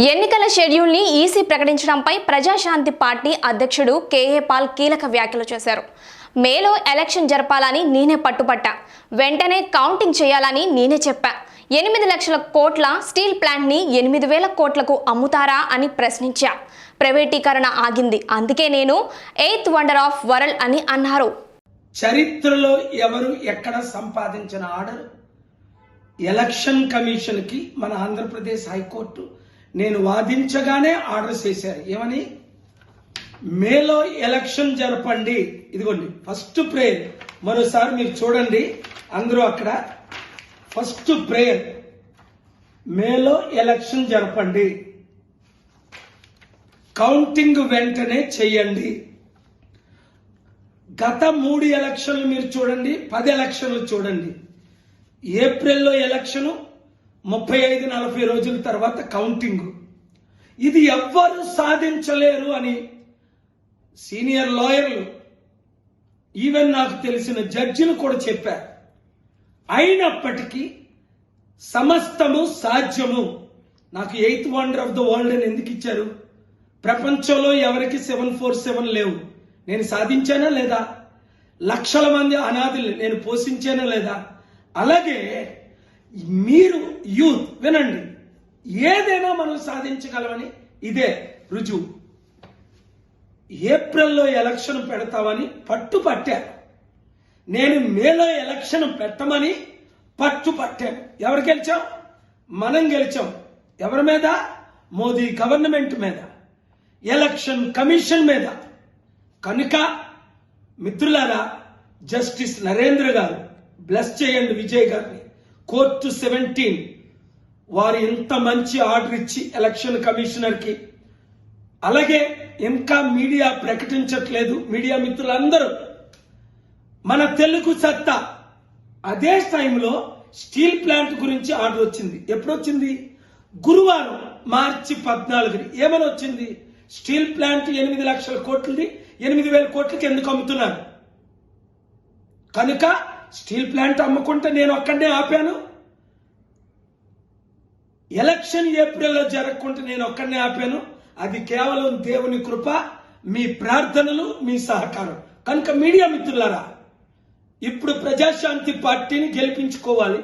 ఎన్నికల షెడ్యూల్ ని EC ప్రకటించడంపై Praja Shanti party అధ్యక్షుడు కేఏ పాల్ కీలక వ్యాఖ్యలు చేశారు. మేలో ఎలక్షన్ జరపాలని నేనే పట్టుపట్టా, వెంటనే కౌంటింగ్ చేయాలని నేనే చెప్పా. 8 లక్షల కోట్ల స్టీల్ ప్లాంట్ ని 8,000 కోట్లకు అమ్ముతారా అని ప్రశ్నించా. ప్రైవేటీకరణ ఆగింది, అందుకే నేను 8th వండర్ ఆఫ్ వరల్డ్ అని అన్నారు. చరిత్రలో ఎవరు ఎక్కడ సంపాదించిన ఆర్డర్ ఎలక్షన్ కమిషన్ కి మన ఆంధ్రప్రదేశ్ హైకోర్టు నేను వాదించగానే ఆర్డర్ చేశారు. ఏమని? మేలో ఎలక్షన్ జరపండి. ఇదిగోండి ఫస్ట్ ప్రేయర్, మరోసారి మీరు చూడండి అందరూ అక్కడ. ఫస్ట్ ప్రేయర్, మేలో ఎలక్షన్ జరపండి, కౌంటింగ్ వెంటనే చెయ్యండి. గత 3 ఎలక్షన్లు మీరు చూడండి, 10 ఎలక్షన్లు చూడండి. ఏప్రిల్లో ఎలక్షను, 35-40 రోజుల తర్వాత కౌంటింగ్. ఇది ఎవ్వరు సాధించలేరు అని సీనియర్ లాయర్లు, ఈవెన్ నాకు తెలిసిన జడ్జిలు కూడా చెప్పారు. అయినప్పటికీ సమస్తము సాధ్యము. నాకు 8th wonder of the world అని ఎందుకు ఇచ్చారు? ప్రపంచంలో ఎవరికి 747 లేవు. నేను సాధించానా లేదా? లక్షల మంది అనాథుల్ని నేను పోషించానా లేదా? అలాగే మీరు యూత్ వినండి, ఏదైనా మనం సాధించగలమని ఇదే రుజువు. ఏప్రిల్లో ఎలక్షన్ పెడతామని పట్టుపట్టాను. నేను మేలో ఎలక్షన్ పెట్టమని పట్టుపట్టాను. ఎవరు గెలిచాం? మనం గెలిచాం. ఎవరి మీద? మోదీ గవర్నమెంట్ మీద, ఎలక్షన్ కమిషన్ మీద. కనుక మిత్రులారా, జస్టిస్ నరేంద్ర గారు బ్లెస్ చేయండి విజయ్ గారిని. కోర్టు 17 వారు ఇంత మంచి ఆర్డర్ ఇచ్చి ఎలక్షన్ కమిషనర్ కి, అలాగే ఇంకా మీడియా ప్రకటించట్లేదు. మీడియా మిత్రులందరూ, మన తెలుగు సత్తా. అదే టైంలో స్టీల్ ప్లాంట్ గురించి ఆర్డర్ వచ్చింది. ఎప్పుడు వచ్చింది? గురువారం మార్చి 14. ఏమని వచ్చింది? స్టీల్ ప్లాంట్ 8 లక్షల కోట్లది 8,000 కోట్లకి ఎందుకు అమ్ముతున్నారు? కనుక స్టీల్ ప్లాంట్ అమ్ముకుంటే నేను అక్కడనే ఆపాను. ఎలక్షన్ ఏప్రిల్లో జరగకుంటే నేను ఒక్కడనే ఆపాను. అది కేవలం దేవుని కృప, మీ ప్రార్థనలు, మీ సహకారం. కనుక మీడియా మిత్రులారా, ఇప్పుడు ప్రజాశాంతి పార్టీని గెలిపించుకోవాలి.